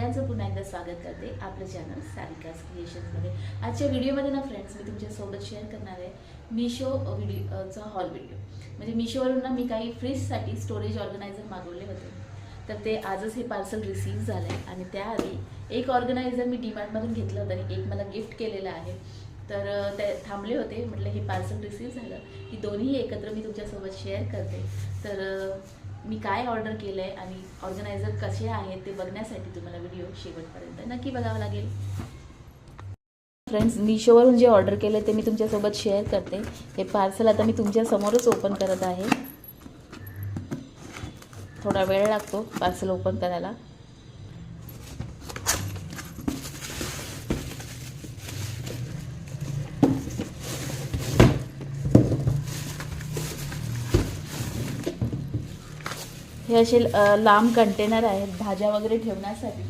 सगळ्यांचं पुन्हा एकदा स्वागत करते आपलं चॅनल सारिकाज क्रिएशन्समध्ये। आजच्या व्हिडिओमध्ये ना फ्रेंड्स मी तुमच्यासोबत शेअर करणार आहे मीशो व्हिडिओचा हॉल व्हिडिओ। म्हणजे मीशोवरून ना मी काही फ्रीजसाठी स्टोरेज ऑर्गनायझर मागवले होते, तर ते आजच हे पार्सल रिसीव्ह झालं आहे। आणि त्याआधी एक ऑर्गनायझर मी डीमार्टमधून घेतलं होतं आणि एक मला गिफ्ट केलेलं आहे। तर ते थांबले होते, म्हटलं हे पार्सल रिसीव्ह झालं की दोन्ही एकत्र मी तुमच्यासोबत शेअर करते। तर मी काय ऑर्डर केलं आहे आणि ऑर्गनायझर कसे आहेत ते बघण्यासाठी तुम्हाला व्हिडिओ शेवटपर्यंत नक्की बघावा लागेल। फ्रेंड्स, मीशोवरून जे ऑर्डर केलं ते मी तुमच्यासोबत शेअर करते। हे पार्सल आता मी तुमच्या समोरच ओपन करत आहे। थोडा वेळ लागतो पार्सल ओपन करायला। हे असे लांब कंटेनर आहेत भाज्या वगैरे ठेवण्यासाठी।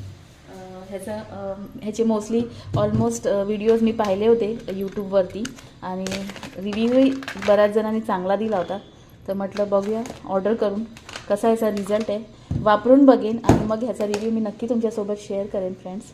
ह्याचे मोस्टली ऑलमोस्ट व्हिडिओज मी पाहिले होते यूट्यूबवरती आणि रिव्ह्यूही बऱ्याच जणांनी चांगला दिला होता। तर म्हटलं बघूया ऑर्डर करून कसा ह्याचा रिझल्ट आहे, वापरून बघेन आणि मग ह्याचा रिव्ह्यू मी नक्की तुमच्यासोबत शेअर करेन फ्रेंड्स।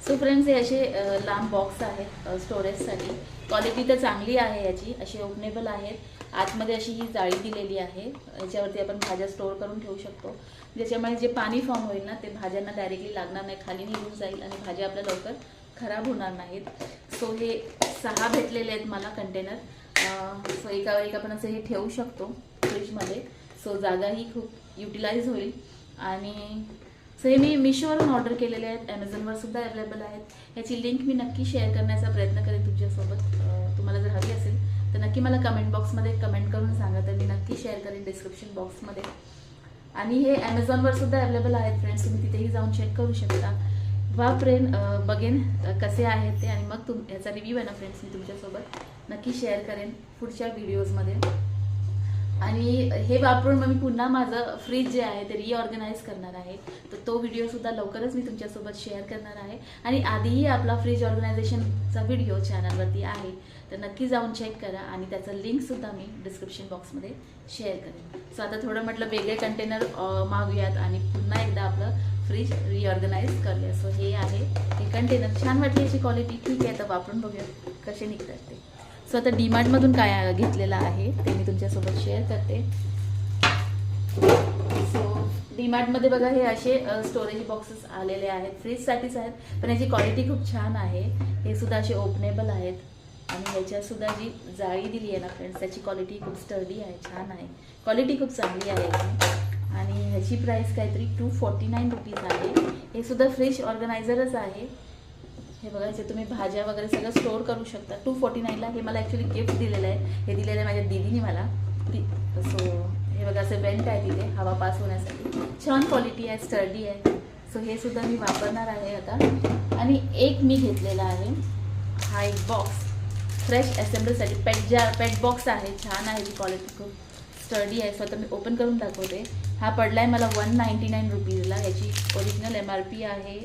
सो फ्रेंड्स, हे असे लांब बॉक्स आहेत स्टोरेजसाठी। क्वालिटी तर चांगली आहे याची, अशी ओपनेबल आहेत। आतमध्ये अशी ही जाळी दिलेली आहे, याच्यावरती आपण भाज्या स्टोअर करून ठेवू शकतो। ज्याच्यामुळे जे पाणी फॉर्म होईल ना ते भाज्यांना डायरेक्टली लागणार नाही, खाली निघून जाईल आणि भाज्या आपल्या लवकर खराब होणार नाहीत। सो हे 6 भेटलेले आहेत मला कंटेनर। सो एकावर एक आपण असं हे ठेवू शकतो फ्रीजमध्ये। सो जागाही खूप युटिलाइज होईल। आणि सो हे मी मीशोवरून ऑर्डर केलेले आहेत, ॲमेझॉनवर सुद्धा अवेलेबल आहेत। याची लिंक मी नक्की शेअर करण्याचा प्रयत्न करेन तुमच्यासोबत। तुम्हाला जर हवी असेल तर नक्की मला कमेंट बॉक्समध्ये कमेंट करून सांगा, तर मी नक्की शेअर करेन डिस्क्रिप्शन बॉक्समध्ये। आणि हे ॲमेझॉनवर सुद्धा अवेलेबल आहेत फ्रेंड्स, तुम्ही तिथेही जाऊन चेक करू शकता। वापरेन बघेन कसे आहेत ते आणि मग याचा रिव्ह्यू आहे ना फ्रेंड्स मी तुमच्यासोबत नक्की शेअर करेन पुढच्या व्हिडिओजमध्ये। आणि हे वापरून मग मी पुन्हा माझं फ्रीज जे आहे ते रिऑर्गनाइज करणार आहे, तर तो व्हिडिओसुद्धा लवकरच मी तुमच्यासोबत शेअर करणार आहे। आणि आधीही आपला फ्रीज ऑर्गनायझेशनचा व्हिडिओ चॅनलवरती आहे, तर नक्की जाऊन चेक करा आणि त्याचं लिंकसुद्धा मी डिस्क्रिप्शन बॉक्समध्ये शेअर करेन। सो आता थोडं म्हटलं वेगळे कंटेनर मागूयात आणि पुन्हा एकदा आपलं फ्रीज रिऑर्गनाइज करूया। सो हे आहे हे कंटेनर, छान वाटली याची क्वालिटी, ठीक आहे। आता वापरून बघूया कसे निघतात ते। सो आता डीमार्टमधून काय घेतलेलं आहे ते मी तुमच्यासोबत शेअर करते। सो डीमार्टमध्ये बघा हे असे स्टोरेज बॉक्सेस आलेले आहेत, फ्रीजसाठीच आहेत, पण याची क्वालिटी खूप छान आहे। हे सुद्धा असे ओपनेबल आहेत आणि ह्याच्यासुद्धा जी जाळी दिली आहे ना फ्रेंड्स त्याची क्वालिटी खूप स्टर्डी आहे, छान आहे, क्वालिटी खूप चांगली आहे याची। आणि ह्याची प्राईस काहीतरी 249 रुपीज आहे। हे सुद्धा फ्रीज ऑर्गनायझरच आहे। हे बघायचे तुम्ही भाज्या वगैरे सगळं स्टोअर करू शकता। 249ला हे मला ॲक्च्युली गिफ्ट दिलेलं आहे, हे दिलेलं आहे माझ्या दीदीने मला। सो हे बघा असं वेंट आहे तिथे हवा पास होण्यासाठी, छान क्वालिटी आहे, स्टर्डी आहे। सो हे सुद्धा मी वापरणार आहे आता। आणि एक मी घेतलेला आहे हा एक बॉक्स फ्रेश असेंबलसाठी, पेट बॉक्स आहे, छान आहे, ती क्वालिटी खूप स्टर्डी आहे। सो आता मी ओपन करून दाखवते। हा पडला आहे मला 199 रुपीजला। याची ओरिजिनल MRP आहे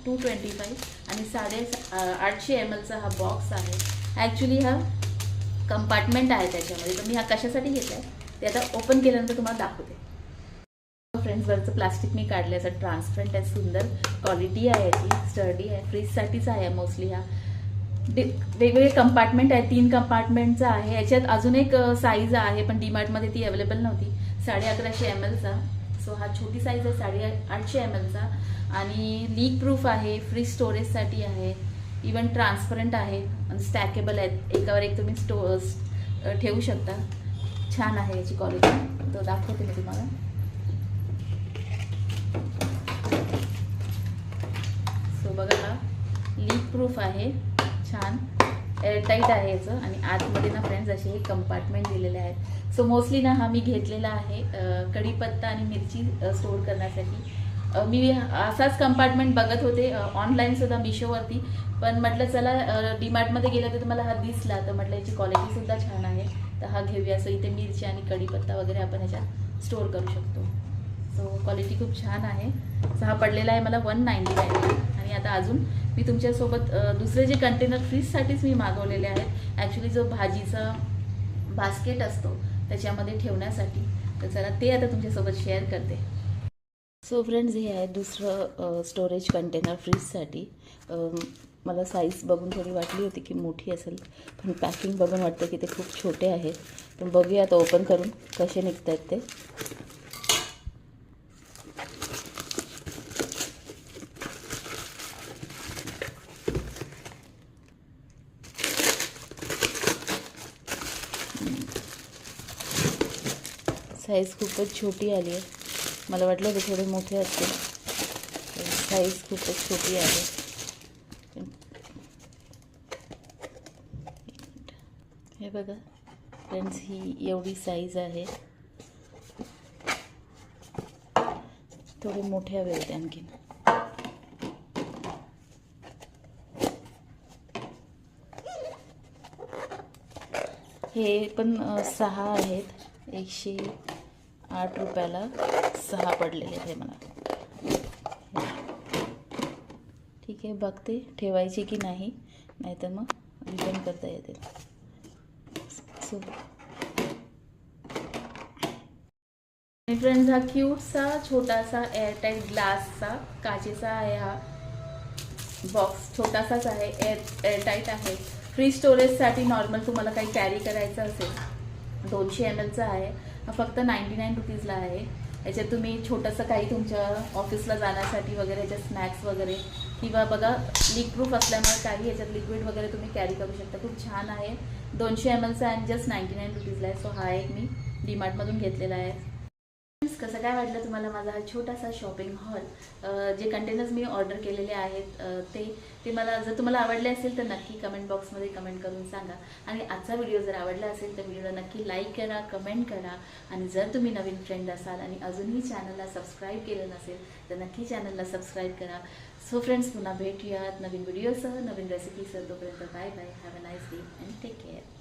225 आणि 850 mlचा हा बॉक्स आहे। ॲक्च्युली हा कंपार्टमेंट आहे त्याच्यामध्ये, तर मी हा कशासाठी घेतला आहे ते आता ओपन केल्यानंतर तुम्हाला दाखवते। फ्रेंड्स, वरचं प्लास्टिक मी काढलं, असं ट्रान्सपरंट आहे, सुंदर क्वालिटी आहे याची, स्टर्डी आहे, फ्रीजसाठीच आहे मोस्टली। हा वेगवेगळे कंपार्टमेंट आहे, 3 कंपार्टमेंटचा आहे। याच्यात अजून एक साईज आहे पण डीमार्टमध्ये ती अवेलेबल नव्हती, 1150 mlचा। सो हा छोटी साईज आहे 850 mlचा आणि लीक प्रूफ आहे, फ्रीज स्टोरेजसाठी आहे, इवन ट्रान्सपरंट आहे आणि स्टॅकेबल आहेत, एकावर एक तुम्ही ठेवू शकता। छान आहे याची क्वालिटी, तो दाखवते मी तुम्हाला। सो बघा हा लीक प्रूफ आहे, छान एअरटाईट आहे याचं। आणि आतमध्ये ना फ्रेंड्स असे हे कंपार्टमेंट दिलेले आहेत। सो मोस्टली ना हा मी घेतलेला आहे कढीपत्ता आणि मिरची स्टोअर करण्यासाठी। मी असाच कंपार्टमेंट बघत होते ऑनलाईनसुद्धा मीशोवरती, पण म्हटलं चला डीमार्टमध्ये गेलं तर मला हा दिसला, तर म्हटलं याची क्वालिटीसुद्धा छान आहे, तर हा घेऊया। सो इथे मिरची आणि कढीपत्ता वगैरे आपण ह्याच्यात स्टोअर करू शकतो। सो क्वालिटी खूप छान आहे। सो हा पडलेला आहे मला 199। आणि आता अजून मी तुमच्यासोबत दुसरे जे कंटेनर फ्रीजसाठीच मी मागवलेले आहेत, ॲक्च्युली जो भाजीचा बास्केट असतो त्याच्यामध्ये ठेवण्यासाठी, तर चला ते आता तुमच्यासोबत शेअर करते। सो फ्रेंड्स, हे आहे दुसरं स्टोरेज कंटेनर फ्रीजसाठी. मला साईज बघून थोडी वाटली होती की मोठी असेल, पण पॅकिंग बघून वाटतं की ते खूप छोटे आहेत. पण बघूया आता ओपन करून कसे निघत आहेत ते. साईज खूपच छोटी आली आहे. मला वाटलं ते थोडे मोठे असतील. साईज खूपच छोटी आहे. हे बघा फ्रेंड्स, ही एवढी साईज आहे. थोडे मोठे हवे होते आणखीन. हे पण 6 आहेत. 108 रुपयाला 6 पडलेले हे मला. ठीक आहे, बघते ठेवायची की नाही, नाहीतर मग रिटर्न करता येते. सो फ्रेंड्स, हा क्यूटसा छोटासा एअरटाईट ग्लासचा काचेचा आहे. हा बॉक्स छोटासाच आहे, एअरटाईट आहे. फ्री स्टोरेजसाठी नॉर्मल तुम्हाला काही कॅरी करायचं असेल 200 ml आहे. फक्त 99 रुपीजला आहे. याच्यात तुम्ही छोटंसं काही तुमच्या ऑफिसला जाण्यासाठी वगैरे याच्यात स्नॅक्स वगैरे, किंवा बघा लीक प्रूफ असल्यामुळे काही याच्यात लिक्विड वगैरे तुम्ही कॅरी करू शकता. खूप छान आहे. 200 ml आणि जस्ट 99 रुपीजला आहे. सो हा एक मी डीमार्टमधून घेतलेला आहे. कसं काय वाटलं तुम्हाला माझा हा छोटासा शॉपिंग हॉल? जे कंटेनर्स मी ऑर्डर केलेले आहेत ते मला जर तुम्हाला आवडले असेल तर नक्की कमेंट बॉक्समध्ये कमेंट करून सांगा. आणि आजचा व्हिडिओ जर आवडला असेल तर व्हिडिओला नक्की लाईक करा, कमेंट करा. आणि जर तुम्ही नवीन फ्रेंड असाल आणि अजूनही चॅनलला सबस्क्राईब केलं नसेल तर नक्की चॅनलला सबस्क्राईब करा. सो फ्रेंड्स, पुन्हा भेटूयात नवीन व्हिडिओसह, नवीन रेसिपीसह. तोपर्यंत bye bye. Have a nice day and take care.